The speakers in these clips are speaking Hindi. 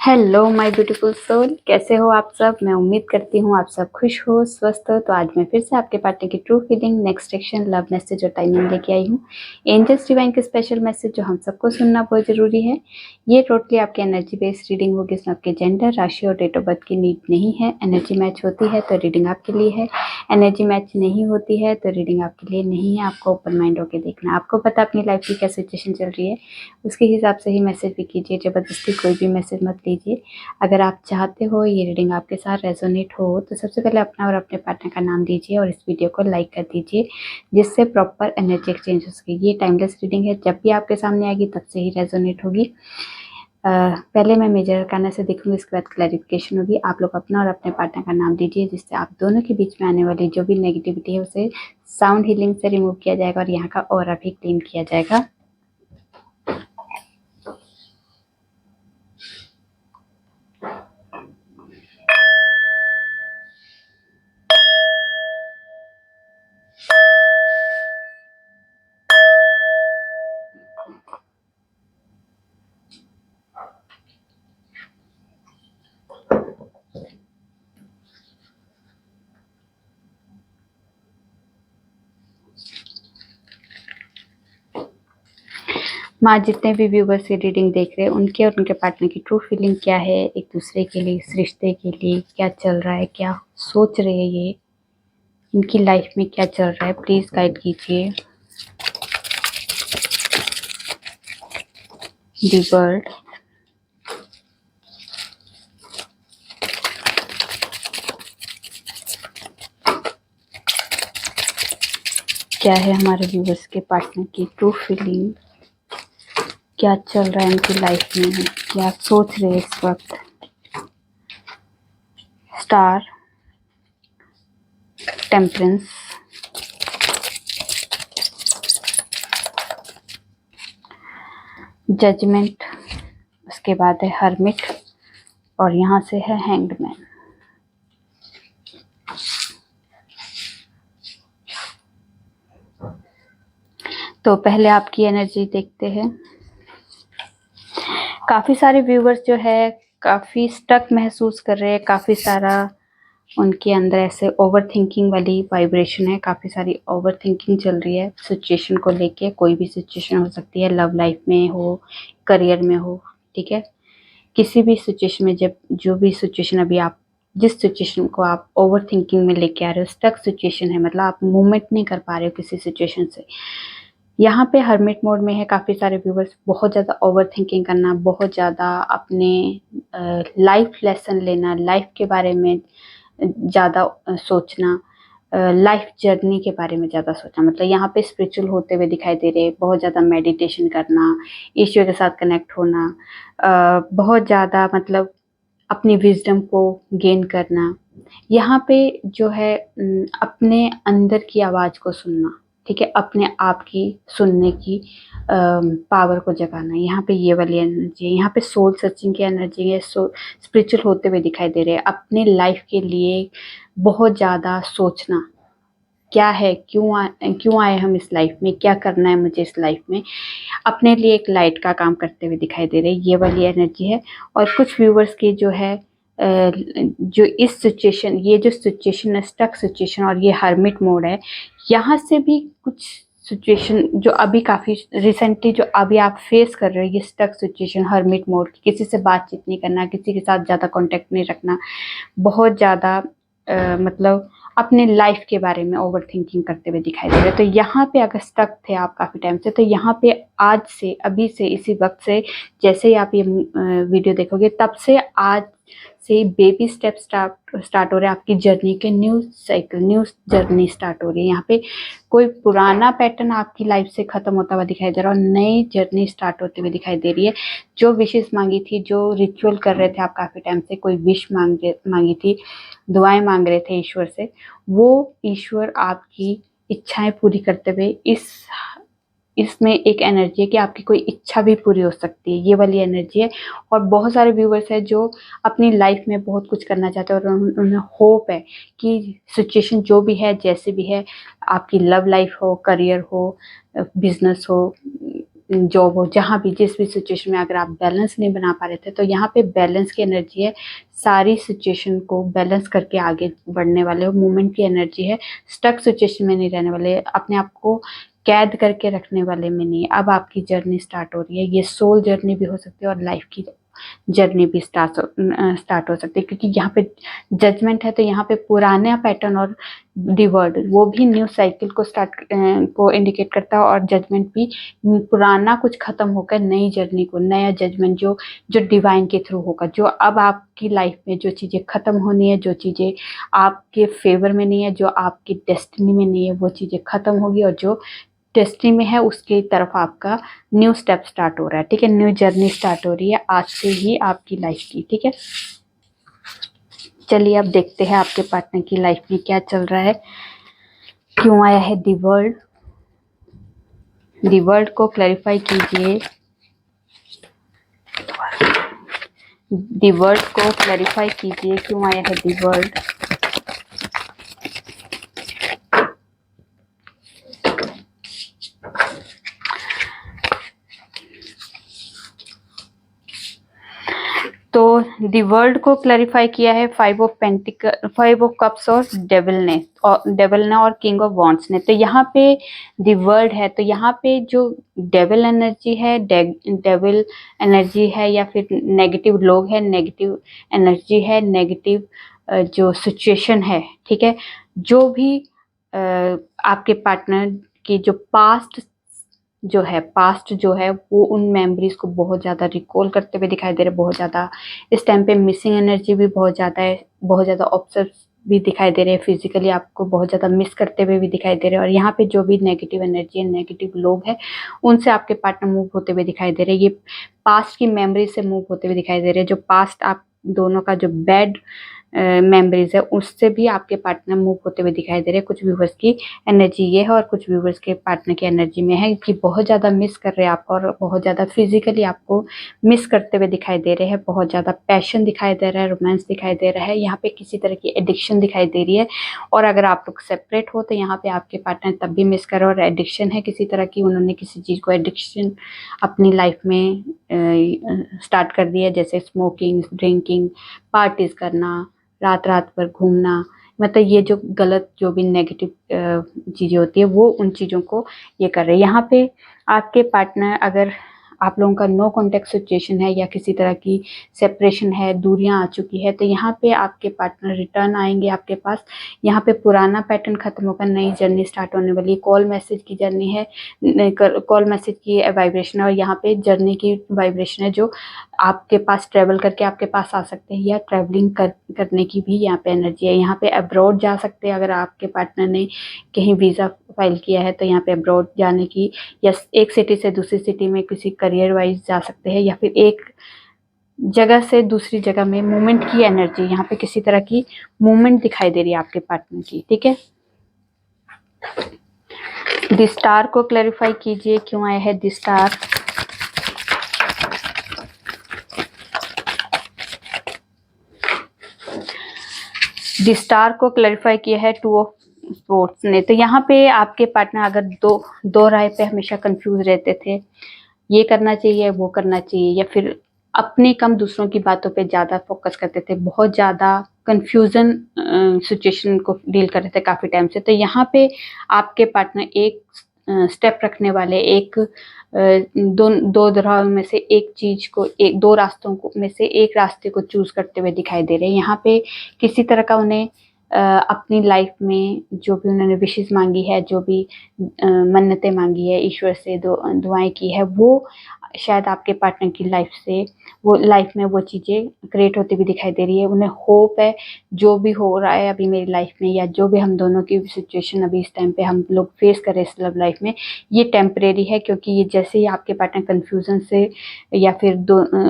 हेलो माय ब्यूटीफुल सोल, कैसे हो आप सब। मैं उम्मीद करती हूँ आप सब खुश हो, स्वस्थ हो। तो आज मैं फिर से आपके पार्टनर की true feeling next action love message और टाइमिंग लेके आई हूँ। एंजल्स डिवाइन के स्पेशल मैसेज जो हम सबको सुनना बहुत जरूरी है। ये टोटली आपकी एनर्जी बेस्ड रीडिंग होगी। इसमें आपके जेंडर, राशि और डेट ऑफ बर्थ की नीड नहीं है। एनर्जी मैच होती है तो रीडिंग आपके लिए है, एनर्जी मैच नहीं होती है तो रीडिंग आपके लिए नहीं है। आपको ओपन माइंड होकर देखना है। आपको पता अपनी लाइफ की क्या सिचुएशन चल रही है, उसके हिसाब से ही मैसेज भी कीजिए। जबरदस्ती कोई भी मैसेज मत लीजिए। अगर आप चाहते हो ये रीडिंग आपके साथ रेजोनेट हो तो सबसे पहले अपना और अपने पार्टनर का नाम दीजिए और इस वीडियो को लाइक कर दीजिए, जिससे प्रॉपर एनर्जी एक्सचेंज हो सके। ये टाइमलेस रीडिंग है, जब भी आपके सामने आएगी तब से ही रेजोनेट होगी। पहले मैं मेजर अरकाना से देखूंगी, इसके बाद क्लैरिफिकेशन होगी। आप लोग अपना और अपने पार्टनर का नाम दीजिए, जिससे आप दोनों के बीच में आने वाली जो भी नेगेटिविटी है उसे साउंड हीलिंग से रिमूव किया जाएगा और यहाँ का ऑरा भी क्लीन किया जाएगा। माँ, जितने भी व्यूवर्स ये रीडिंग देख रहे हैं उनके और उनके पार्टनर की ट्रू फीलिंग क्या है, एक दूसरे के लिए, इस रिश्ते के लिए क्या चल रहा है, क्या सोच रहे हैं, ये इनकी लाइफ में क्या चल रहा है, प्लीज गाइड कीजिए। दी वर्ल्ड, क्या है हमारे व्यूवर्स के पार्टनर की ट्रू फीलिंग, क्या चल रहा है उनकी लाइफ में, क्या सोच रहे हैं इस वक्त। स्टार, टेम्परेंस, जजमेंट, उसके बाद है हर्मिट और यहाँ से है हैंग्ड मैन। तो पहले आपकी एनर्जी देखते हैं। काफ़ी सारे व्यूवर्स जो है काफ़ी स्टक महसूस कर रहे हैं, काफ़ी सारा उनके अंदर ऐसे ओवर थिंकिंग वाली वाइब्रेशन है, काफ़ी सारी ओवर थिंकिंग चल रही है सिचुएशन को लेके। कोई भी सिचुएशन हो सकती है, लव लाइफ में हो, करियर में हो, ठीक है। किसी भी सिचुएशन में, जब जो भी सिचुएशन अभी आप जिस सिचुएशन को आप ओवर थिंकिंग में लेके आ रहे हो, स्टक सिचुएशन है, मतलब आप मूवमेंट नहीं कर पा रहे हो किसी सिचुएशन से। यहाँ पे हर्मिट मोड में है काफ़ी सारे व्यूवर्स। बहुत ज़्यादा ओवर थिंकिंग करना, बहुत ज़्यादा अपने लाइफ लेसन लेना, लाइफ के बारे में ज़्यादा सोचना, लाइफ जर्नी के बारे में ज़्यादा सोचना। मतलब यहाँ पे स्पिरिचुअल होते हुए दिखाई दे रहे हैं। बहुत ज़्यादा मेडिटेशन करना, ईश्वर के साथ कनेक्ट होना, बहुत ज़्यादा मतलब अपनी विजडम को गेन करना। यहाँ पे जो है अपने अंदर की आवाज़ को सुनना, ठीक है, अपने आप की सुनने की पावर को जगाना। यहाँ पे ये वाली एनर्जी है। यहाँ पे सोल सर्चिंग की एनर्जी है। स्पिरिचुअल होते हुए दिखाई दे रहे हैं। अपने लाइफ के लिए बहुत ज़्यादा सोचना, क्या है, क्यों आए हम इस लाइफ में, क्या करना है मुझे इस लाइफ में, अपने लिए एक लाइट का काम करते हुए दिखाई दे रहे हैं। ये वाली एनर्जी है। और कुछ व्यूवर्स की जो है जो इस सिचुएशन, ये जो सिचुएशन है स्टक सिचुएशन और ये हर्मिट मोड है, यहाँ से भी कुछ सिचुएशन जो अभी काफ़ी रिसेंटली जो अभी आप फेस कर रहे हो, ये स्टक सिचुएशन हर्मिट मोड, किसी से बातचीत नहीं करना, किसी के साथ ज़्यादा कांटेक्ट नहीं रखना, बहुत ज़्यादा मतलब अपने लाइफ के बारे में ओवर थिंकिंग करते हुए दिखाई दे रहे हैं। तो यहाँ पे अगर स्टक थे आप काफ़ी टाइम से, तो यहाँ पे आज से, अभी से, इसी वक्त से, जैसे ही आप ये वीडियो देखोगे तब से आज से बेबी स्टेप स्टार्ट हो रहे हैं आपकी जर्नी के। New cycle, new journey start हो रही है। यहाँ पे कोई पुराना पैटर्न आपकी लाइफ से खत्म होता हुआ दिखाई दे रहा है और नई जर्नी स्टार्ट होते हुए दिखाई दे रही है। जो विशेष मांगी थी, जो रिचुअल कर रहे थे आप काफ़ी टाइम से, कोई विश मांगी थी, दुआएं मांग रहे थे ईश्वर से, वो ईश्वर आपकी इच्छाएं पूरी करते हुए इसमें एक एनर्जी है कि आपकी कोई इच्छा भी पूरी हो सकती है। ये वाली एनर्जी है। और बहुत सारे व्यूवर्स हैं जो अपनी लाइफ में बहुत कुछ करना चाहते हैं और उन्हें होप है कि सिचुएशन जो भी है, जैसे भी है, आपकी लव लाइफ हो, करियर हो, बिजनेस हो, जॉब हो, जहाँ भी जिस भी सिचुएशन में अगर आप बैलेंस नहीं बना पा रहे थे, तो यहाँ पे बैलेंस की एनर्जी है। सारी सिचुएशन को बैलेंस करके आगे बढ़ने वाले हो, मूवमेंट की एनर्जी है। स्टक सिचुएशन में नहीं रहने वाले, अपने आप को कैद करके रखने वाले में नहीं। अब आपकी जर्नी स्टार्ट हो रही है, ये सोल जर्नी भी हो सकती है और लाइफ की जर्नी भी स्टार्ट हो सकती है, क्योंकि यहाँ पे जजमेंट है। तो यहाँ पे पुराना पैटर्न और दी वर्ड वो भी न्यू साइकिल को को इंडिकेट करता है, और जजमेंट भी पुराना कुछ खत्म होकर नई जर्नी को, नया जजमेंट जो जो डिवाइन के थ्रू होगा। जो अब आपकी लाइफ में जो चीज़ें खत्म होनी है, जो चीज़ें आपके फेवर में नहीं है, जो आपकी डेस्टिनी में नहीं है, वो चीज़ें खत्म होगी, और जो डेस्टिनी में है उसकी तरफ आपका न्यू स्टेप स्टार्ट हो रहा है। ठीक है, न्यू जर्नी स्टार्ट हो रही है आज से ही आपकी लाइफ की। ठीक है, चलिए अब देखते हैं आपके पार्टनर की लाइफ में क्या चल रहा है, क्यों आया है दी वर्ल्ड। दी वर्ल्ड को क्लैरिफाई कीजिए, दी वर्ल्ड को क्लैरिफाई कीजिए, क्यों आया है दी वर्ल्ड। तो दी वर्ल्ड को क्लैरिफाई किया है 5 ऑफ कप्स और डेविल ने और किंग ऑफ वॉन्ड्स ने। तो यहाँ पे दी वर्ल्ड है, तो यहाँ पे जो डेविल एनर्जी है, डेविल एनर्जी है, या फिर नेगेटिव लोग है, नेगेटिव एनर्जी है, नेगेटिव जो सिचुएशन है। ठीक है, जो भी आपके पार्टनर की जो पास्ट जो है वो उन मेमोरीज को बहुत ज़्यादा रिकॉल करते हुए दिखाई दे रहे, बहुत ज़्यादा इस टाइम पे मिसिंग एनर्जी भी बहुत ज़्यादा है, बहुत ज़्यादा ऑब्सेस भी दिखाई दे रहे हैं, फिजिकली आपको बहुत ज़्यादा मिस करते हुए भी दिखाई दे रहे हैं। और यहाँ पे जो भी नेगेटिव एनर्जी है, नेगेटिव लोग हैं, उनसे आपके पार्टनर मूव होते हुए दिखाई दे रहे हैं। ये पास्ट की मेमोरी से मूव होते हुए दिखाई दे रहे हैं। जो पास्ट आप दोनों का जो बैड मेमोरीज है, उससे भी आपके पार्टनर मूव होते हुए दिखाई दे रहे हैं। कुछ व्यूवर्स की एनर्जी ये है और कुछ व्यूवर्स के पार्टनर की एनर्जी में है कि बहुत ज़्यादा मिस कर रहे हैं आपको, और बहुत ज़्यादा फिजिकली आपको मिस करते हुए दिखाई दे रहे हैं। बहुत ज़्यादा पैशन दिखाई दे रहा है, रोमांस दिखाई दे रहा है, यहाँ पे किसी तरह की एडिक्शन दिखाई दे रही है। और अगर आप लोग सेपरेट हो तो यहाँ पे आपके पार्टनर तब भी मिस कर रहे हैं, और एडिक्शन है किसी तरह की, उन्होंने किसी चीज़ को एडिक्शन अपनी लाइफ में स्टार्ट कर दिया, जैसे स्मोकिंग, ड्रिंकिंग, पार्टीज करना, रात रात भर घूमना, मतलब ये जो गलत जो भी नेगेटिव चीज़ें होती है वो उन चीज़ों को ये कर रहे हैं। यहाँ पे आपके पार्टनर, अगर आप लोगों का नो कॉन्टेक्ट सिचुएशन है या किसी तरह की सेपरेशन है, दूरियां आ चुकी है, तो यहाँ पे आपके पार्टनर रिटर्न आएंगे आपके पास। यहाँ पे पुराना पैटर्न खत्म होकर नई जर्नी स्टार्ट होने वाली, कॉल मैसेज की जर्नी है, कॉल मैसेज की वाइब्रेशन है, और यहाँ पे जर्नी की वाइब्रेशन है जो आपके पास ट्रेवल करके आपके पास आ सकते हैं, या ट्रैवलिंग करने की भी यहाँ पे एनर्जी है। यहाँ पे अब्रॉड जा सकते हैं, अगर आपके पार्टनर ने कहीं वीज़ा फाइल किया है तो यहाँ पे अब्रॉड जाने की, या एक सिटी से दूसरी सिटी में किसी करियर वाइज जा सकते हैं, या फिर एक जगह से दूसरी जगह में मूवमेंट की एनर्जी, यहाँ पे किसी तरह की मूवमेंट दिखाई दे रही है आपके पार्टनर की। ठीक है, द स्टार को क्लैरिफाई कीजिए, क्यों आया है द स्टार। द स्टार को क्लैरिफाई किया है 2 ऑफ स्पोर्ट्स ने। तो यहाँ पे आपके पार्टनर अगर दो राय पे हमेशा कंफ्यूज रहते थे, ये करना चाहिए वो करना चाहिए, या फिर अपने कम दूसरों की बातों पे ज़्यादा फोकस करते थे, बहुत ज़्यादा कंफ्यूजन सिचुएशन को डील कर रहे थे काफ़ी टाइम से। तो यहाँ पे आपके पार्टनर एक स्टेप रखने वाले, एक दो राहों में से एक चीज को, एक दो रास्तों को में से एक रास्ते को चूज करते हुए दिखाई दे रहे हैं। यहाँ पे किसी तरह का उन्हें अपनी लाइफ में जो भी उन्होंने विशेष मांगी है, जो भी मन्नतें मांगी है, ईश्वर से दुआएं की है, वो शायद आपके पार्टनर की लाइफ से, वो लाइफ में वो चीज़ें क्रिएट होती भी दिखाई दे रही है। उन्हें होप है जो भी हो रहा है अभी मेरी लाइफ में, या जो भी हम दोनों की सिचुएशन अभी इस टाइम पे हम लोग फेस कर रहे हैं इस लव लाइफ में, ये टेम्परेरी है। क्योंकि ये जैसे ही आपके पार्टनर कन्फ्यूजन से या फिर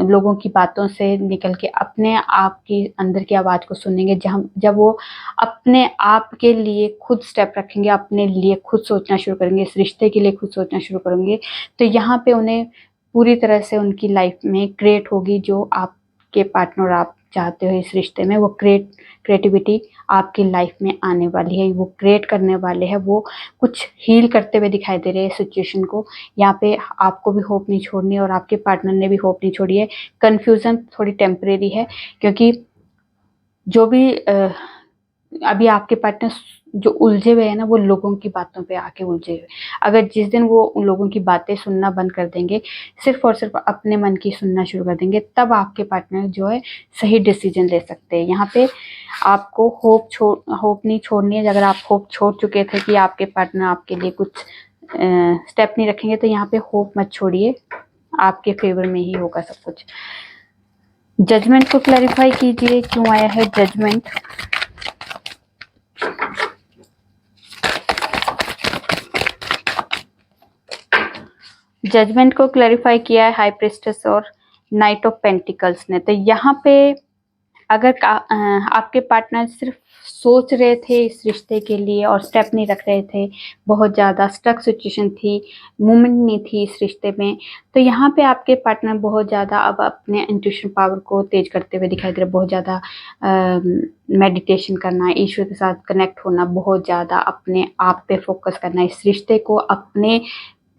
लोगों की बातों से निकल के अपने आप की अंदर की आवाज़ को सुनेंगे, जब वो अपने आप के लिए खुद स्टेप रखेंगे, अपने लिए खुद सोचना शुरू करेंगे, इस रिश्ते के लिए खुद सोचना शुरू करेंगे, तो यहाँ पे उन्हें पूरी तरह से उनकी लाइफ में क्रिएट होगी जो आप आपके पार्टनर, आप चाहते हो इस रिश्ते में, वो क्रिएटिविटी आपकी लाइफ में आने वाली है, वो क्रिएट करने वाले हैं, वो कुछ हील करते हुए दिखाई दे रहे हैं सिचुएशन को। यहाँ पे आपको भी होप नहीं छोड़नी है और आपके पार्टनर ने भी होप नहीं छोड़ी है। कन्फ्यूजन थोड़ी टेम्परेरी है, क्योंकि जो भी अभी आपके पार्टनर जो उलझे हुए हैं ना, वो लोगों की बातों पे आके उलझे हुए। अगर जिस दिन वो उन लोगों की बातें सुनना बंद कर देंगे, सिर्फ और सिर्फ अपने मन की सुनना शुरू कर देंगे, तब आपके पार्टनर जो है सही डिसीजन ले सकते हैं। यहाँ पे आपको होप नहीं छोड़नी है। अगर आप होप छोड़ चुके थे कि आपके पार्टनर आपके लिए कुछ स्टेप नहीं रखेंगे, तो यहाँ पे होप मत छोड़िए, आपके फेवर में ही होगा सब कुछ। जजमेंट को क्लैरिफाई कीजिए, क्यों आया है जजमेंट। जजमेंट को क्लैरिफाई किया है हाई प्रिस्टेस और नाइट ऑफ पेंटिकल्स ने। तो यहाँ पे अगर आपके पार्टनर सिर्फ सोच रहे थे इस रिश्ते के लिए और स्टेप नहीं रख रहे थे, बहुत ज़्यादा स्टक सिचुएशन थी, मूवमेंट नहीं थी इस रिश्ते में, तो यहाँ पे आपके पार्टनर बहुत ज़्यादा अब अपने इंट्यूशन पावर को तेज करते हुए दिखाई दे रहे। बहुत ज़्यादा मेडिटेशन करना, ईश्वर के साथ कनेक्ट होना, बहुत ज़्यादा अपने आप पे फोकस करना, इस रिश्ते को अपने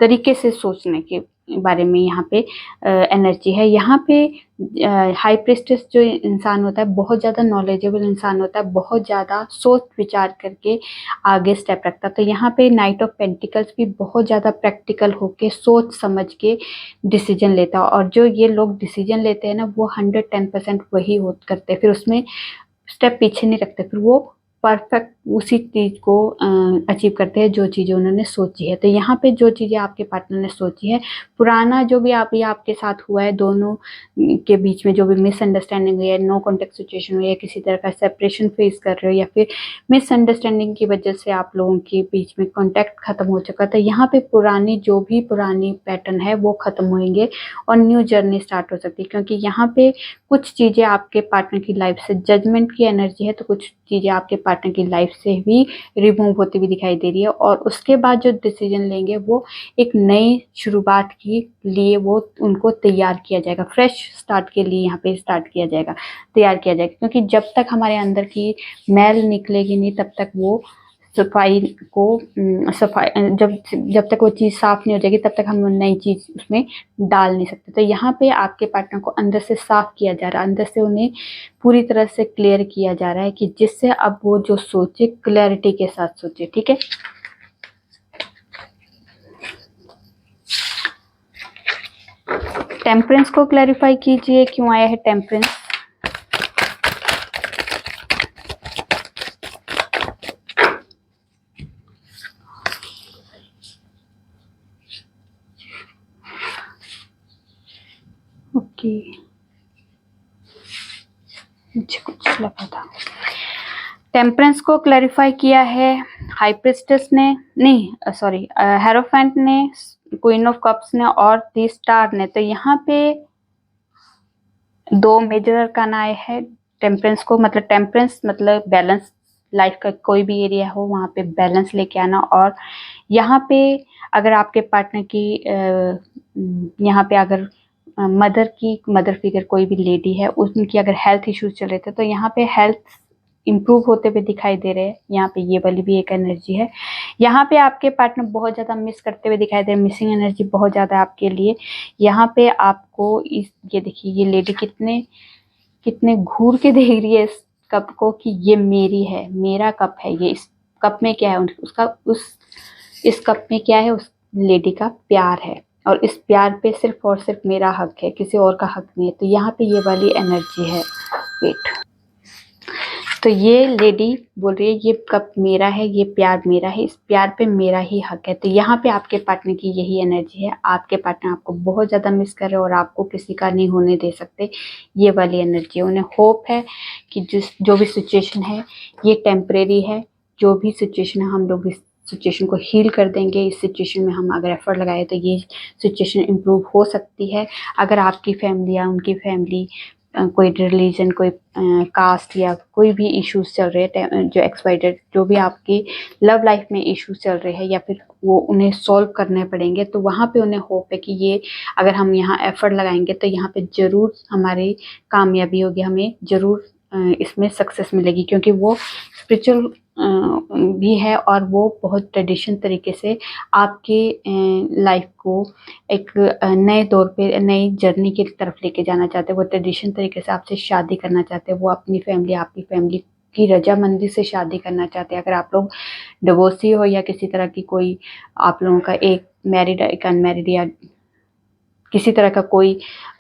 तरीके से सोचने के बारे में यहाँ पे एनर्जी है। यहाँ पे हाई प्रिस्टेस जो इंसान होता है, बहुत ज़्यादा नॉलेजेबल इंसान होता है, बहुत ज़्यादा सोच विचार करके आगे स्टेप रखता है। तो यहाँ पे नाइट ऑफ पेंटिकल्स भी बहुत ज़्यादा प्रैक्टिकल होके सोच समझ के डिसीजन लेता है, और जो ये लोग डिसीजन लेते हैं ना, वो 110% वही करते हैं, फिर उसमें स्टेप पीछे नहीं रखते, फिर वो परफेक्ट उसी चीज़ को अचीव करते हैं जो चीज़ें उन्होंने सोची है। तो यहाँ पे जो चीज़ें आपके पार्टनर ने सोची है, पुराना जो भी आपके साथ हुआ है, दोनों के बीच में जो भी मिसअंडरस्टैंडिंग हुई है, नो कॉन्टेक्ट सिचुएशन हुई है, किसी तरह का सेपरेशन फेस कर रहे हो, या फिर मिसअंडरस्टैंडिंग की वजह से आप लोगों के बीच में कॉन्टैक्ट खत्म हो चुका था, यहाँ पे जो भी पुरानी पैटर्न है वो खत्म होंगे और न्यू जर्नी स्टार्ट हो सकती है। क्योंकि यहाँ पे कुछ चीज़ें आपके पार्टनर की लाइफ से, जजमेंट की एनर्जी है, तो कुछ चीज़ें आपके पार्टनर की लाइफ से भी रिमूव होती हुई दिखाई दे रही है, और उसके बाद जो डिसीजन लेंगे वो एक नई शुरुआत के लिए वो उनको तैयार किया जाएगा, फ्रेश स्टार्ट के लिए यहाँ पे स्टार्ट किया जाएगा, तैयार किया जाएगा। क्योंकि जब तक हमारे अंदर की मैल निकलेगी नहीं, तब तक वो सफाई जब तक वो चीज़ साफ नहीं हो जाएगी, तब तक हम नई चीज़ उसमें डाल नहीं सकते। तो यहाँ पे आपके पार्टनर को अंदर से साफ किया जा रहा है, अंदर से उन्हें पूरी तरह से क्लियर किया जा रहा है, कि जिससे अब वो जो सोचे क्लैरिटी के साथ सोचे। ठीक है, टेम्परेंस को क्लैरिफाई कीजिए, क्यों आया है टेम्परेंस। ओके, मुझे कुछ लगा था। टेम्परेंस को क्लैरिफाई किया है हाई प्रिस्टेस ने, नहीं सॉरी, हेरोफेंट ने, क्वीन ऑफ कप्स ने और दी स्टार ने। तो यहाँ पे दो मेजर अरकान आए हैं टेम्परेंस को, मतलब टेम्परेंस मतलब बैलेंस, लाइफ का कोई भी एरिया हो वहाँ पे बैलेंस लेके आना। और यहाँ पे अगर आपके पार्टनर की यहाँ पे अगर मदर फिगर कोई भी लेडी है, उनकी अगर हेल्थ इश्यूज चल रहे थे, तो यहाँ पे हेल्थ इम्प्रूव होते हुए दिखाई दे रहे हैं। यहाँ पे ये वाली भी एक एनर्जी है। यहाँ पे आपके पार्टनर बहुत ज़्यादा मिस करते हुए दिखाई दे रहे हैं, मिसिंग एनर्जी बहुत ज़्यादा आपके लिए। यहाँ पे आपको ये देखिए, ये लेडी कितने घूर के देख रही है इस कप को, कि ये मेरी है, मेरा कप है, ये इस कप में क्या है, इस कप में क्या है, उस लेडी का प्यार है, और इस प्यार पे सिर्फ और सिर्फ मेरा हक है, किसी और का हक नहीं है। तो यहाँ पे ये वाली एनर्जी है। वेट, तो ये लेडी बोल रही है ये कप मेरा है, ये प्यार मेरा है, इस प्यार पे मेरा ही हक है। तो यहाँ पे आपके पार्टनर की यही एनर्जी है। आपके पार्टनर आपको बहुत ज़्यादा मिस कर रहे हैं और आपको किसी का नहीं होने दे सकते, ये वाली एनर्जी है। उन्हें होप है कि जो भी सिचुएशन है ये टेम्परेरी है। जो भी सिचुएशन है, हम लोग इस सिचुएशन को हील कर देंगे। इस सिचुएशन में हम अगर एफर्ट लगाए तो ये सिचुएशन इम्प्रूव हो सकती है। अगर आपकी फैमिली या उनकी फैमिली कोई रिलीजन, कोई कास्ट या कोई भी इश्यूज चल रहे हैं, जो एक्सवाइटेड जो भी आपकी लव लाइफ में इश्यूज चल रहे हैं या फिर वो उन्हें सॉल्व करने पड़ेंगे, तो वहाँ पे उन्हें होप है कि ये अगर हम यहाँ एफर्ट लगाएंगे तो यहाँ पे ज़रूर हमारी कामयाबी होगी, हमें ज़रूर इसमें सक्सेस मिलेगी, क्योंकि वो स्पिरिचुअल भी है और वो बहुत ट्रेडिशन तरीके से आपके लाइफ को एक नए दौर पे, नई जर्नी की तरफ लेके जाना चाहते हैं। वो ट्रेडिशन तरीके से आपसे शादी करना चाहते हैं, वो अपनी फैमिली, आपकी फैमिली की रजामंदी से शादी करना चाहते हैं। अगर आप लोग डिवोर्सी हो या किसी तरह की कोई आप लोगों का एक मैरिड, एक अनमैरिड या किसी तरह का कोई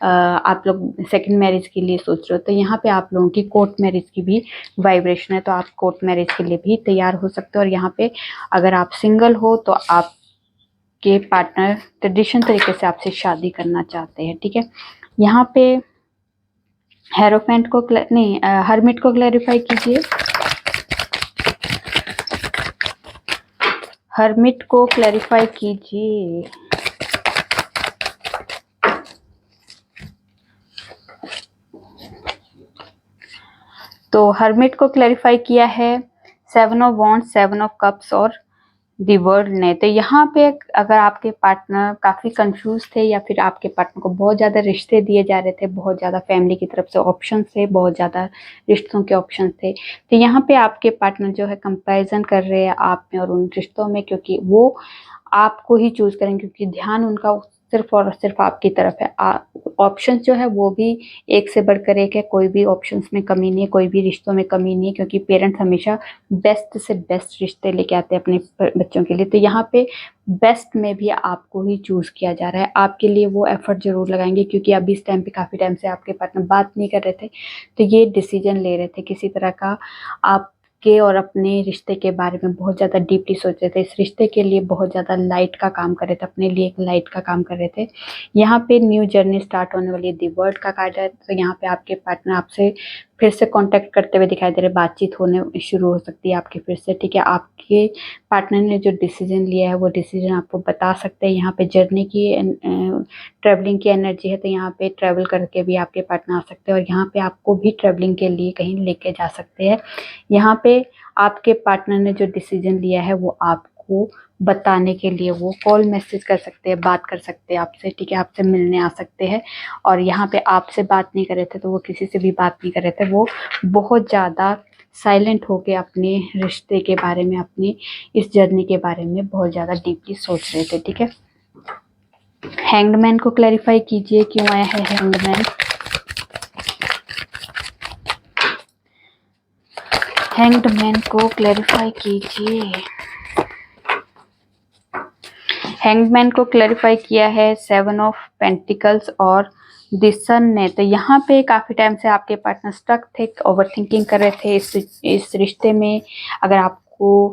आप लोग सेकंड मैरिज के लिए सोच रहे हो, तो यहाँ पे आप लोगों की कोर्ट मैरिज की भी वाइब्रेशन है, तो आप कोर्ट मैरिज के लिए भी तैयार हो सकते हो। और यहाँ पे अगर आप सिंगल हो तो आपके पार्टनर ट्रेडिशन तरीके से आपसे शादी करना चाहते हैं, ठीक है। यहाँ पे हेरोफेंट को नहीं, हर्मिट को क्लैरिफाई कीजिए। हर्मिट को क्लैरिफाई कीजिए। तो हर्मिट को क्लैरिफाई किया है 7 ऑफ वॉन्ड्स, 7 ऑफ कप्स और दी वर्ल्ड ने। तो यहाँ पे अगर आपके पार्टनर काफ़ी कंफ्यूज थे या फिर आपके पार्टनर को बहुत ज़्यादा रिश्ते दिए जा रहे थे, बहुत ज़्यादा फैमिली की तरफ से ऑप्शन थे, बहुत ज़्यादा रिश्तों के ऑप्शन थे, तो यहाँ पे आपके पार्टनर जो है कंपैरिजन कर रहे हैं आप में और उन रिश्तों में, क्योंकि वो आपको ही चूज करेंगे, क्योंकि ध्यान उनका सिर्फ और सिर्फ आपकी तरफ है। ऑप्शंस जो है वो भी एक से बढ़कर एक है, कोई भी ऑप्शंस में कमी नहीं है, कोई भी रिश्तों में कमी नहीं है, क्योंकि पेरेंट्स हमेशा बेस्ट से बेस्ट रिश्ते लेके आते हैं अपने बच्चों के लिए। तो यहाँ पे बेस्ट में भी आपको ही चूज किया जा रहा है। आपके लिए वो एफर्ट जरूर लगाएंगे, क्योंकि अभी इस टाइम पे काफ़ी टाइम से आपके पार्टनर बात नहीं कर रहे थे, तो ये डिसीजन ले रहे थे किसी तरह का आप के और अपने रिश्ते के बारे में बहुत ज़्यादा डीपली सोच रहे थे, इस रिश्ते के लिए बहुत ज़्यादा लाइट का काम कर रहे थे, अपने लिए एक लाइट का काम कर रहे थे। यहाँ पे न्यू जर्नी स्टार्ट होने वाली है, दी वर्ल्ड का कार्ड है, तो यहाँ पे आपके पार्टनर आपसे फिर से कांटेक्ट करते हुए दिखाई दे रहे, बातचीत होने शुरू हो सकती है आपकी फिर से, ठीक है। आपके पार्टनर ने जो डिसीजन लिया है वो डिसीजन आपको बता सकते हैं। यहाँ पे जर्नी की ट्रैवलिंग की एनर्जी है, तो यहाँ पे ट्रैवल करके भी आपके पार्टनर आ सकते हैं और यहाँ पे आपको भी ट्रैवलिंग के लिए कहीं लेके जा सकते हैं। यहाँ पे आपके पार्टनर ने जो डिसीजन लिया है वो आपको बताने के लिए वो कॉल मैसेज कर सकते हैं, बात कर सकते हैं आपसे, ठीक है, आपसे मिलने आ सकते हैं। और यहाँ पे आपसे बात नहीं कर रहे थे, तो वो किसी से भी बात नहीं कर रहे थे, वो बहुत ज़्यादा साइलेंट होके अपने रिश्ते के बारे में, अपनी इस जर्नी के बारे में बहुत ज़्यादा डीपली सोच रहे थे, ठीक है। हैंग्ड मैन को क्लैरिफाई कीजिए, क्यों आया है हैंग्ड मैन। हैंग्ड मैन को क्लैरिफाई कीजिए। हैंगमैन को क्लैरिफाई किया है 7 ऑफ पेंटिकल्स और द सन ने। तो यहाँ पे काफ़ी टाइम से आपके पार्टनर स्टक थे, ओवर थिंकिंग कर रहे थे इस रिश्ते में। अगर आपको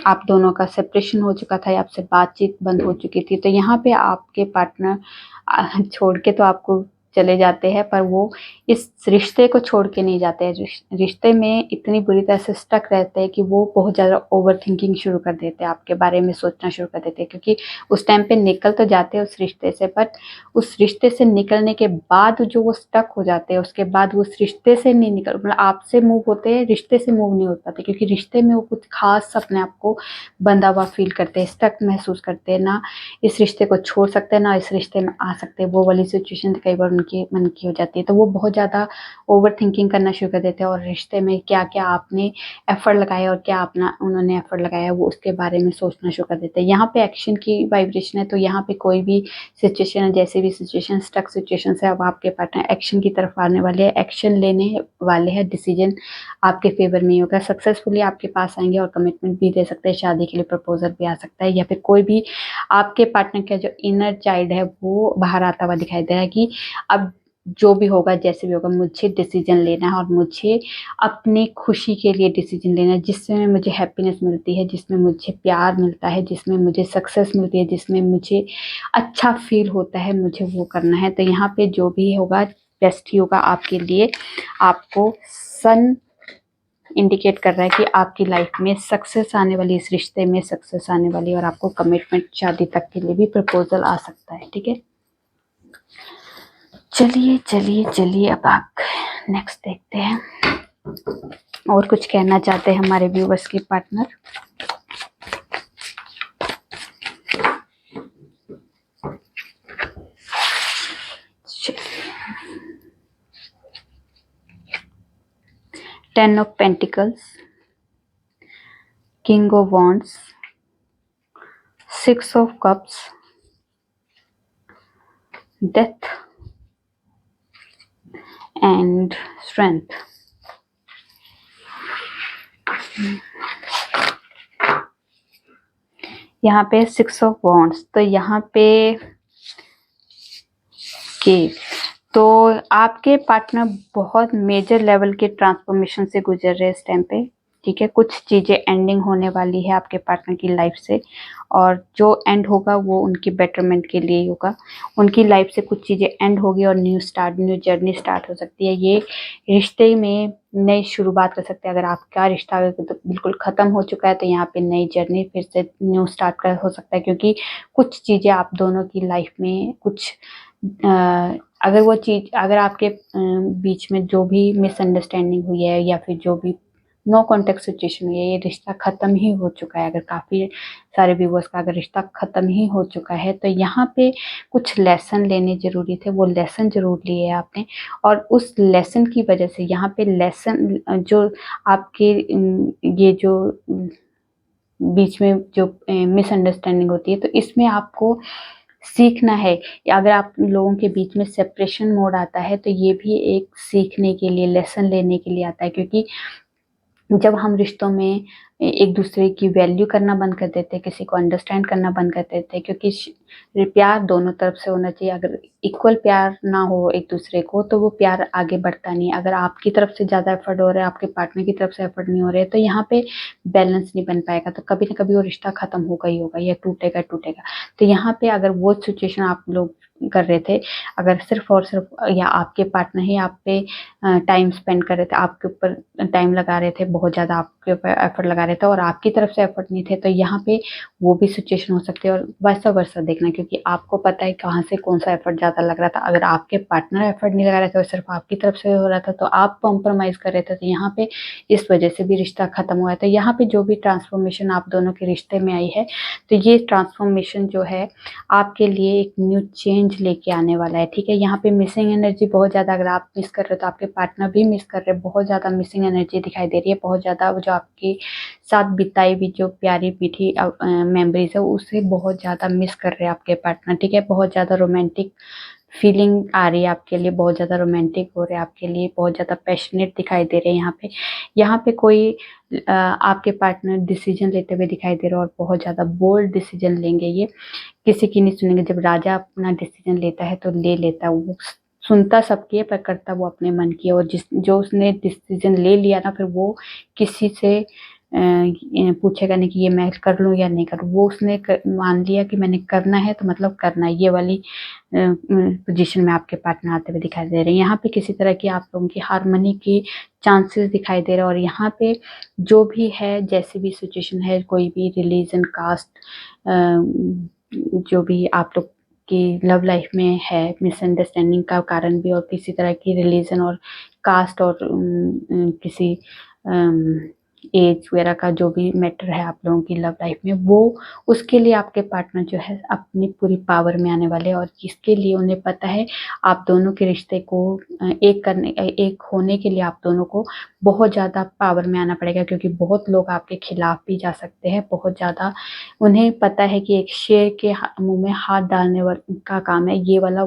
आप दोनों का सेपरेशन हो चुका था या आपसे बातचीत बंद हो चुकी थी, तो यहाँ पे आपके पार्टनर छोड़ के तो आपको चले जाते हैं, पर वो इस रिश्ते को छोड़ के नहीं जाते हैं। रिश्ते में इतनी बुरी तरह से स्टक रहते हैं कि वो बहुत ज़्यादा ओवर थिंकिंग शुरू कर देते हैं, आपके बारे में सोचना शुरू कर देते हैं, क्योंकि उस टाइम पे निकल तो जाते हैं उस रिश्ते से, बट उस रिश्ते से निकलने के बाद जो वो स्टक हो जाते हैं, उसके बाद वो उस रिश्ते से नहीं निकल, मतलब आपसे मूव होते हैं, रिश्ते से मूव नहीं हो पाते, क्योंकि रिश्ते में वो कुछ खास अपने आप को बंधा हुआ फील करते हैं, स्टक महसूस करते हैं, ना इस रिश्ते को छोड़ सकते हैं ना इस रिश्ते में आ सकते हैं। वो वाली सिचुएशन कई बार उनके मन की हो जाती है, तो वो बहुत ज़्यादा ओवर थिंकिंग करना शुरू कर देते हैं और रिश्ते में क्या क्या आपने एफर्ट लगाया और क्या अपना उन्होंने एफर्ट लगाया वो उसके बारे में सोचना शुरू कर देते हैं। यहाँ पे एक्शन की वाइब्रेशन है, तो यहाँ पे कोई भी सिचुएशन है, जैसे भी सिचुएशन स्टक सिचुएशन है, अब आपके पार्टनर एक्शन की तरफ आने वाले हैं, एक्शन लेने वाले हैं, डिसीजन आपके फेवर में ही होगा, सक्सेसफुली आपके पास आएंगे और कमिटमेंट भी दे सकते हैं, शादी के लिए प्रपोजल भी आ सकता है, या फिर कोई भी आपके पार्टनर का जो इनर चाइल्ड है वो बाहर आता हुआ दिखाई दे रहा है कि अब जो भी होगा जैसे भी होगा मुझे डिसीजन लेना है और मुझे अपनी खुशी के लिए डिसीजन लेना है, जिसमें मुझे हैप्पीनेस मिलती है, जिसमें मुझे प्यार मिलता है, जिसमें मुझे सक्सेस मिलती है, जिसमें मुझे अच्छा फील होता है, मुझे वो करना है। तो यहाँ पे जो भी होगा बेस्ट ही होगा आपके लिए। आपको सन इंडिकेट कर रहा है कि आपकी लाइफ में सक्सेस आने वाली, इस रिश्ते में सक्सेस आने वाली और आपको कमिटमेंट शादी तक के लिए भी प्रपोजल आ सकता है, ठीक है। चलिए चलिए चलिए, अब आप नेक्स्ट देखते हैं और कुछ कहना चाहते हैं हमारे व्यूवर्स के partner. Ten of pentacles, king of wands, six of cups, death and strength. यहाँ पे सिक्स ऑफ वॉन्ड्स, तो यहाँ पे तो आपके पार्टनर बहुत मेजर लेवल के ट्रांसफॉर्मेशन से गुजर रहे हैं इस टाइम पे। ठीक है, कुछ चीज़ें एंडिंग होने वाली है आपके पार्टनर की लाइफ से, और जो एंड होगा वो उनकी बेटरमेंट के लिए ही होगा। उनकी लाइफ से कुछ चीज़ें एंड होगी और न्यू जर्नी स्टार्ट हो सकती है। ये रिश्ते में नई शुरुआत कर सकते हैं। अगर आपका रिश्ता तो बिल्कुल ख़त्म हो चुका है तो यहाँ पे नई जर्नी फिर से न्यू स्टार्ट कर हो सकता है, क्योंकि कुछ चीज़ें आप दोनों की लाइफ में कुछ अगर आपके बीच में जो भी मिसअंडरस्टैंडिंग हुई है या फिर जो भी नो कॉन्टेक्ट सिचुएशन हुई है, ये रिश्ता ख़त्म ही हो चुका है। अगर काफ़ी सारे व्यूवर्स का अगर रिश्ता ख़त्म ही हो चुका है तो यहाँ पे कुछ लेसन लेने ज़रूरी थे, वो लेसन ज़रूर लिए आपने। और उस लेसन की वजह से यहाँ पे लेसन जो आपके ये जो बीच में जो मिसअंडरस्टैंडिंग होती है, तो इसमें आपको सीखना है। अगर आप लोगों के बीच में सेपरेशन मोड आता है तो ये भी एक सीखने के लिए, लेसन लेने के लिए आता है। क्योंकि जब हम रिश्तों में एक दूसरे की वैल्यू करना बंद कर देते हैं, किसी को अंडरस्टैंड करना बंद कर देते हैं, क्योंकि प्यार दोनों तरफ से होना चाहिए। अगर इक्वल प्यार ना हो एक दूसरे को तो वो प्यार आगे बढ़ता नहीं। अगर आपकी तरफ से ज़्यादा एफर्ट हो रहा है, आपके पार्टनर की तरफ से एफर्ट नहीं हो रहे, तो यहाँ पे बैलेंस नहीं बन पाएगा। तो कभी ना कभी वो रिश्ता खत्म होगा ही होगा, या टूटेगा टूटेगा। तो यहाँ पे अगर वो सिचुएशन आप लोग कर रहे थे, अगर सिर्फ और सिर्फ या आपके पार्टनर ही आप पे टाइम स्पेंड कर रहे थे, आपके ऊपर टाइम लगा रहे थे, बहुत ज़्यादा आपके ऊपर एफर्ट लगा रहे थे और आपकी तरफ से एफर्ट नहीं थे, तो यहाँ पे वो भी सिचुएशन हो सकती है। और वैसा वैसा देखना, क्योंकि आपको पता है कहाँ से कौन सा एफर्ट ज़्यादा लग रहा था। अगर आपके पार्टनर एफर्ट नहीं लगा रहे थे और सिर्फ आपकी तरफ से हो रहा था तो आप कॉम्प्रोमाइज़ कर रहे थे, तो यहाँ पे इस वजह से भी रिश्ता खत्म हुआ है। तो यहाँ पे जो भी ट्रांसफॉर्मेशन आप दोनों के रिश्ते में आई है, तो ये ट्रांसफॉर्मेशन जो है आपके लिए एक न्यू चेंज लेके आने वाला है। ठीक है, यहाँ पे मिसिंग एनर्जी बहुत ज़्यादा, अगर आप मिस कर रहे हो तो आपके पार्टनर भी मिस कर रहे हैं। बहुत ज़्यादा मिसिंग एनर्जी दिखाई दे रही है, बहुत ज़्यादा जो आपके साथ बिताई हुई जो प्यारी मीठी मेमोरीज है उसे बहुत ज़्यादा मिस कर रहे हैं आपके पार्टनर। ठीक है, बहुत ज़्यादा रोमांटिक फीलिंग आ रही है आपके लिए, बहुत ज़्यादा रोमांटिक हो रहे हैं आपके लिए, बहुत ज़्यादा पैशनेट दिखाई दे रहे हैं। यहाँ पे कोई आपके पार्टनर डिसीजन लेते हुए दिखाई दे रहा है और बहुत ज़्यादा बोल्ड डिसीजन लेंगे। ये किसी की नहीं सुनेंगे। जब राजा अपना डिसीजन लेता है तो ले लेता है, वो सुनता सबकी है पर करता वो अपने मन की है। और जो उसने डिसीजन ले लिया ना, फिर वो किसी से पूछेगा नहीं कि ये मैं कर लूँ या नहीं करूँ। वो उसने मान लिया कि मैंने करना है तो मतलब करना है। ये वाली पोजीशन में आपके पार्टनर आते हुए दिखाई दे रहे हैं। यहाँ पे किसी तरह की आप लोगों की हारमोनी की चांसेस दिखाई दे रहे हैं। और यहाँ पे जो भी है, जैसी भी सिचुएशन है, कोई भी रिलीजन, कास्ट, जो भी आप लोग की लव लाइफ में है, मिसअंडरस्टैंडिंग का कारण भी, और किसी तरह की रिलीजन और कास्ट और किसी एज वगैरह का जो भी मैटर है आप लोगों की लव लाइफ में, वो उसके लिए आपके पार्टनर जो है अपनी पूरी पावर में आने वाले हैं। और इसके लिए उन्हें पता है आप दोनों के रिश्ते को एक होने के लिए आप दोनों को बहुत ज़्यादा पावर में आना पड़ेगा, क्योंकि बहुत लोग आपके खिलाफ भी जा सकते हैं। बहुत ज़्यादा उन्हें पता है कि एक शेर के मुंह में हाथ डालने का काम है ये वाला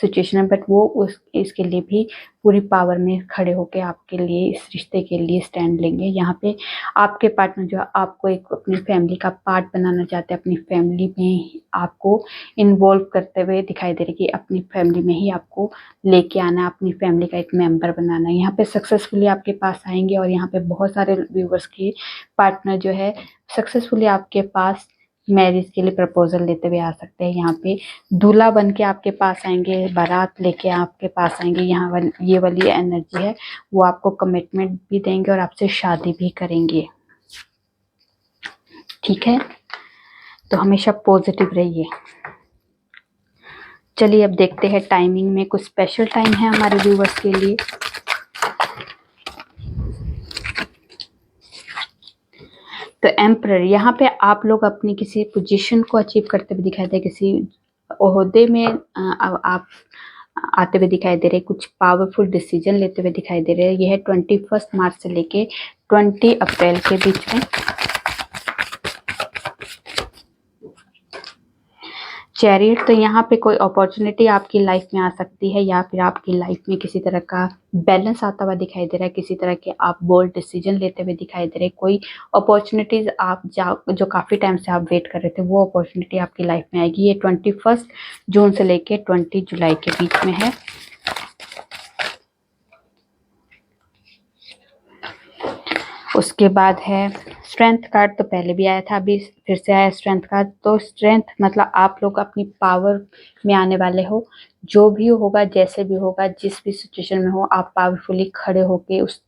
सिचुएशन है, बट वो इसके लिए भी पूरी पावर में खड़े होकर आपके लिए, इस रिश्ते के लिए स्टैंड लेंगे। यहाँ पे आपके पार्टनर जो आपको एक अपनी फैमिली का पार्ट बनाना चाहते हैं, अपनी फैमिली में आपको इन्वॉल्व करते हुए दिखाई दे रही है कि अपनी फैमिली में ही आपको लेके आना है, अपनी फैमिली का एक मेंबर बनाना है। यहाँ पे सक्सेसफुली आपके पास आएंगे। और यहाँ पे बहुत सारे व्यूवर्स के पार्टनर जो है सक्सेसफुली आपके पास मैरिज के लिए प्रपोजल लेते हुए आ सकते हैं। यहाँ पे दूल्हा बन के आपके पास आएंगे, बारात लेके आपके पास आएंगे। यहाँ ये वाली एनर्जी है, वो आपको कमिटमेंट भी देंगे और आपसे शादी भी करेंगे। ठीक है, तो हमेशा पॉजिटिव रहिए। चलिए अब देखते हैं टाइमिंग में कुछ स्पेशल टाइम है हमारे व्यूवर्स के लिए। तो एम्परर, यहाँ पे आप लोग अपनी किसी पोजीशन को अचीव करते हुए दिखाई दे, किसी ओहदे में आप आते हुए दिखाई दे रहे, कुछ पावरफुल डिसीजन लेते हुए दिखाई दे रहे हैं। यह है 21 मार्च से लेके 20 अप्रैल के बीच में। चैरियट, तो यहाँ पे कोई अपॉर्चुनिटी आपकी लाइफ में आ सकती है, या फिर आपकी लाइफ में किसी तरह का बैलेंस आता हुआ दिखाई दे रहा है, किसी तरह के आप बोल्ड डिसीजन लेते हुए दिखाई दे रहे हैं। कोई अपॉर्चुनिटीज आप जो काफ़ी टाइम से आप वेट कर रहे थे, वो अपॉर्चुनिटी आपकी लाइफ में आएगी। ये 21 जून से लेके 20 जुलाई के बीच में है। उसके बाद है स्ट्रेंथ कार्ड, तो पहले भी आया था, अभी फिर से आया स्ट्रेंथ कार्ड। तो स्ट्रेंथ मतलब आप लोग अपनी पावर में आने वाले हो, जो भी होगा, जैसे भी होगा, जिस भी सिचुएशन में हो, आप पावरफुली खड़े होके उस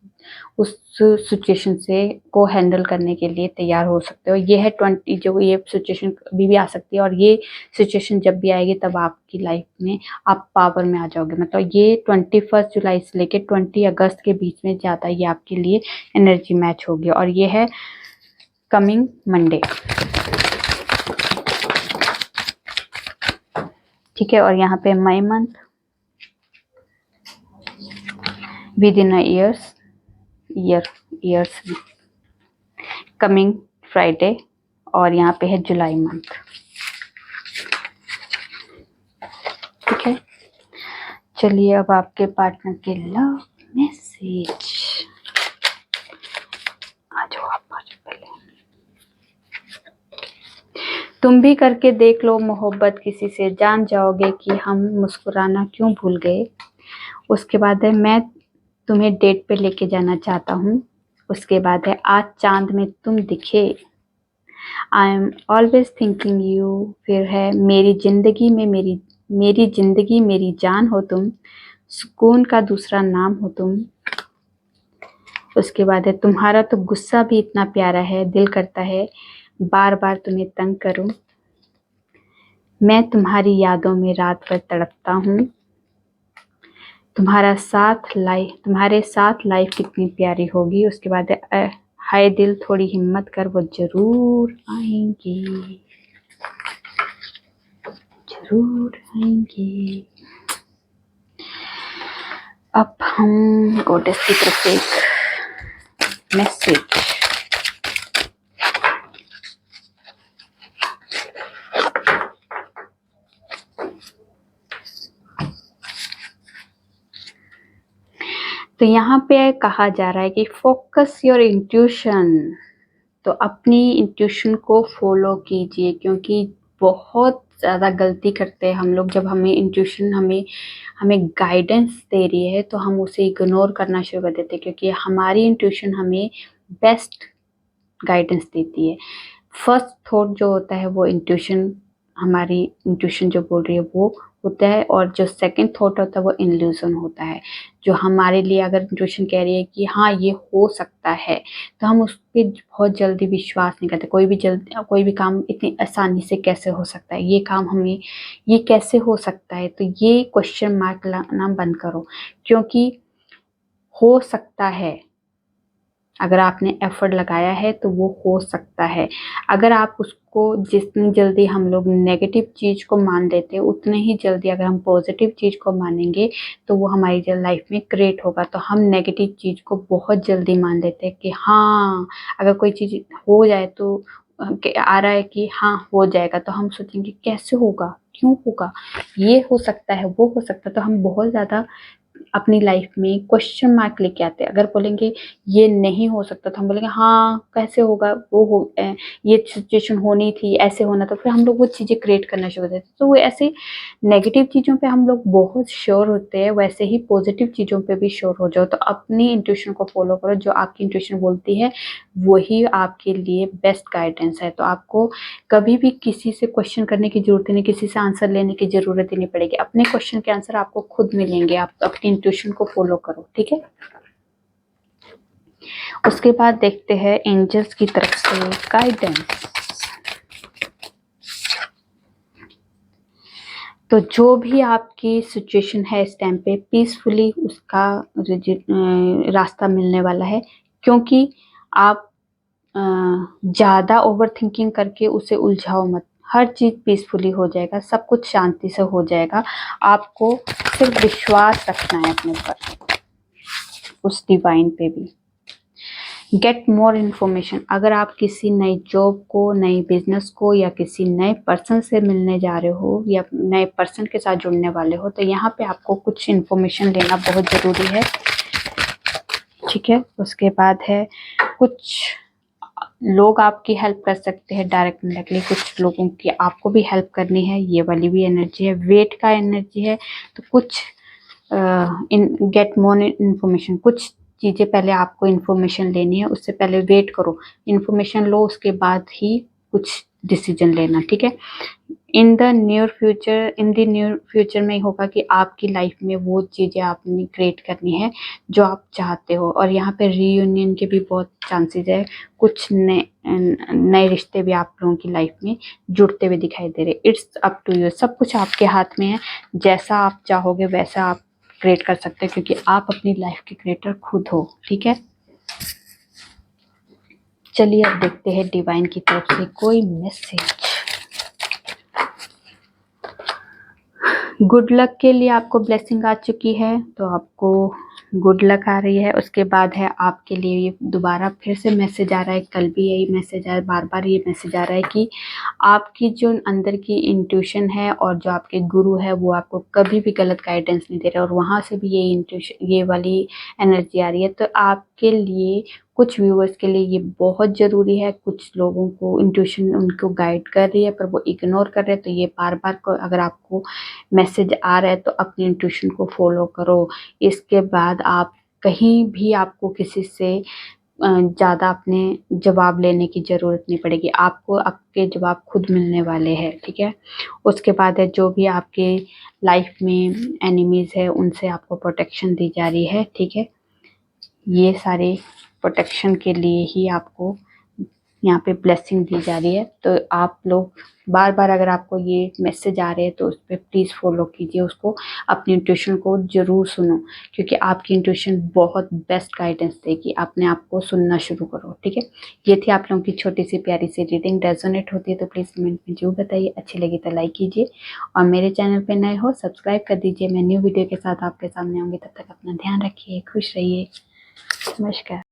सिचुएशन से को हैंडल करने के लिए तैयार हो सकते हो। ये है 20, जो ये सिचुएशन कभी भी आ सकती है, और ये सिचुएशन जब भी आएगी तब आपकी लाइफ में आप पावर में आ जाओगे। मतलब ये 21 जुलाई से लेके 20 अगस्त के बीच में ज़्यादा ये आपके लिए एनर्जी मैच होगी, और ये है कमिंग मंडे। ठीक है, और यहाँ पे May month, within years, coming Friday, और यहाँ पे है जुलाई मंथ। ठीक है, चलिए अब आपके पार्टनर के लव मैसेज। आ जाओ आप, आ जाओ पहले। तुम भी करके देख लो मोहब्बत किसी से, जान जाओगे कि हम मुस्कुराना क्यों भूल गए। उसके बाद है मैं तुम्हें डेट पे लेके जाना चाहता हूँ। उसके बाद है आज चांद में तुम दिखे, I am always thinking you. फिर है मेरी जिंदगी मेरी जान हो तुम, सुकून का दूसरा नाम हो तुम। उसके बाद है तुम्हारा तो गुस्सा भी इतना प्यारा है, दिल करता है बार बार तुम्हें तंग करूं। मैं तुम्हारी यादों में रात भर तड़पता हूँ, तुम्हारे साथ लाइफ कितनी प्यारी होगी। उसके बाद है हाय दिल थोड़ी हिम्मत कर, वो जरूर आएंगे, जरूर आएंगे। अब हम गॉडेस की तरफ से एक मैसेज। तो यहाँ पे कहा जा रहा है कि फोकस योर इंट्यूशन, तो अपनी इंट्यूशन को फॉलो कीजिए, क्योंकि बहुत ज़्यादा गलती करते हैं हम लोग। जब हमें इंट्यूशन हमें गाइडेंस दे रही है तो हम उसे इग्नोर करना शुरू कर देते हैं, क्योंकि हमारी इंट्यूशन हमें बेस्ट गाइडेंस देती है। फर्स्ट थॉट जो होता है वो हमारी इंट्यूशन जो बोल रही है वो होता है, और जो सेकंड थॉट होता है वो इल्यूजन होता है। जो हमारे लिए अगर इंट्यूशन कह रही है कि हाँ ये हो सकता है, तो हम उस पर बहुत जल्दी विश्वास नहीं करते। कोई भी काम इतनी आसानी से कैसे हो सकता है, ये काम हमें ये कैसे हो सकता है, तो ये क्वेश्चन मार्क लाना बंद करो, क्योंकि हो सकता है। अगर आपने एफर्ट लगाया है तो वो हो सकता है। अगर आप उसको, जितनी जल्दी हम लोग नेगेटिव चीज़ को मान लेते हैं, उतने ही जल्दी अगर हम पॉजिटिव चीज़ को मानेंगे तो वो हमारी लाइफ में क्रिएट होगा। तो हम नेगेटिव चीज़ को बहुत जल्दी मान लेते हैं कि हाँ, अगर कोई चीज़ हो जाए तो आ रहा है कि हाँ हो जाएगा, तो हम सोचेंगे कैसे होगा, क्यों होगा, ये हो सकता है, वो हो सकता है। तो हम बहुत ज़्यादा अपनी लाइफ में क्वेश्चन मार्क लेके आते हैं। अगर बोलेंगे ये नहीं हो सकता, तो हम बोलेंगे हाँ कैसे होगा, ये सिचुएशन होनी थी, ऐसे होना था, फिर हम लोग वो चीज़ें क्रिएट करना शुरू कर देते हैं। तो वो ऐसे नेगेटिव चीज़ों पे हम लोग बहुत श्योर होते हैं, वैसे ही पॉजिटिव चीज़ों पे भी श्योर हो जाओ। तो अपनी इंट्यूशन को फॉलो करो, जो आपकी इंट्यूशन बोलती है वही आपके लिए बेस्ट गाइडेंस है। तो आपको कभी भी किसी से क्वेश्चन करने की जरूरत नहीं, किसी से आंसर लेने की जरूरत ही नहीं पड़ेगी। अपने क्वेश्चन के आंसर आपको खुद मिलेंगे। आप अपनी इंट्यूशन को फॉलो करो, ठीक है। उसके बाद देखते हैं एंजल्स की तरफ से गाइडेंस। तो जो भी आपकी सिचुएशन है इस टाइम पे पीसफुली उसका रास्ता मिलने वाला है, क्योंकि आप ज़्यादा ओवर थिंकिंग करके उसे उलझाओ मत। हर चीज़ पीसफुली हो जाएगा, सब कुछ शांति से हो जाएगा। आपको सिर्फ विश्वास रखना है अपने ऊपर, उस डिवाइन पे भी। Get more information. अगर आप किसी नई जॉब को, नई बिजनेस को या किसी नए पर्सन से मिलने जा रहे हो या नए पर्सन के साथ जुड़ने वाले हो, तो यहाँ पे आपको कुछ इन्फॉर्मेशन लेना बहुत ज़रूरी है, ठीक है। उसके बाद है कुछ लोग आपकी हेल्प कर सकते हैं डायरेक्ट इनडायरेक्टली, कुछ लोगों की आपको भी हेल्प करनी है, ये वाली भी एनर्जी है। वेट का एनर्जी है, तो कुछ गेट मोर इन्फॉर्मेशन, कुछ चीज़ें पहले आपको इन्फॉर्मेशन लेनी है, उससे पहले वेट करो, इन्फॉर्मेशन लो, उसके बाद ही कुछ डिसीजन लेना, ठीक है। इन द नियर फ्यूचर में होगा कि आपकी लाइफ में वो चीज़ें आपने क्रिएट करनी है जो आप चाहते हो, और यहाँ पे रीयूनियन के भी बहुत चांसेस है। कुछ नए रिश्ते भी आप लोगों की लाइफ में जुड़ते हुए दिखाई दे रहे। इट्स अप टू यू, सब कुछ आपके हाथ में है, जैसा आप चाहोगे वैसा आप क्रिएट कर सकते हैं, क्योंकि आप अपनी लाइफ के क्रिएटर खुद हो, ठीक है। चलिए अब देखते हैं डिवाइन की तरफ से कोई मैसेज। गुड लक के लिए आपको ब्लेसिंग आ चुकी है, तो आपको गुड लक आ रही है। उसके बाद है आपके लिए ये दोबारा फिर से मैसेज आ रहा है, कल भी यही मैसेज आया, बार बार ये मैसेज आ रहा है कि आपकी जो अंदर की इंट्यूशन है और जो आपके गुरु है वो आपको कभी भी गलत गाइडेंस नहीं दे रहे, और वहाँ से भी ये इंट्यूशन, ये वाली एनर्जी आ रही है। तो आपके लिए, कुछ व्यूअर्स के लिए ये बहुत ज़रूरी है। कुछ लोगों को इंट्यूशन उनको गाइड कर रही है पर वो इग्नोर कर रहे हैं, तो ये बार बार को अगर आपको मैसेज आ रहा है तो अपनी इंट्यूशन को फॉलो करो। इसके बाद आप कहीं भी आपको किसी से ज़्यादा अपने जवाब लेने की ज़रूरत नहीं पड़ेगी, आपको आपके जवाब खुद मिलने वाले हैं, ठीक है। उसके बाद है जो भी आपके लाइफ में एनिमीज़ है उनसे आपको प्रोटेक्शन दी जा रही है, ठीक है। ये सारे प्रोटेक्शन के लिए ही आपको यहाँ पे ब्लेसिंग दी जा रही है। तो आप लोग बार बार अगर आपको ये मैसेज आ रहे हैं तो उस पर प्लीज़ फॉलो कीजिए उसको, अपनी इंट्यूशन को ज़रूर सुनो, क्योंकि आपकी इंट्यूशन बहुत बेस्ट गाइडेंस देगी। अपने आप को सुनना शुरू करो, ठीक है। ये थी आप लोगों की छोटी सी प्यारी सी रीडिंग। रेजोनेट होती है तो प्लीज़ कमेंट में जरूर बताइए, अच्छी लगी तो लाइक कीजिए, और मेरे चैनल पर नए हो सब्सक्राइब कर दीजिए। मैं न्यू वीडियो के साथ आपके सामने आऊँगी, तब तक अपना ध्यान रखिए, खुश रहिए, नमस्कार।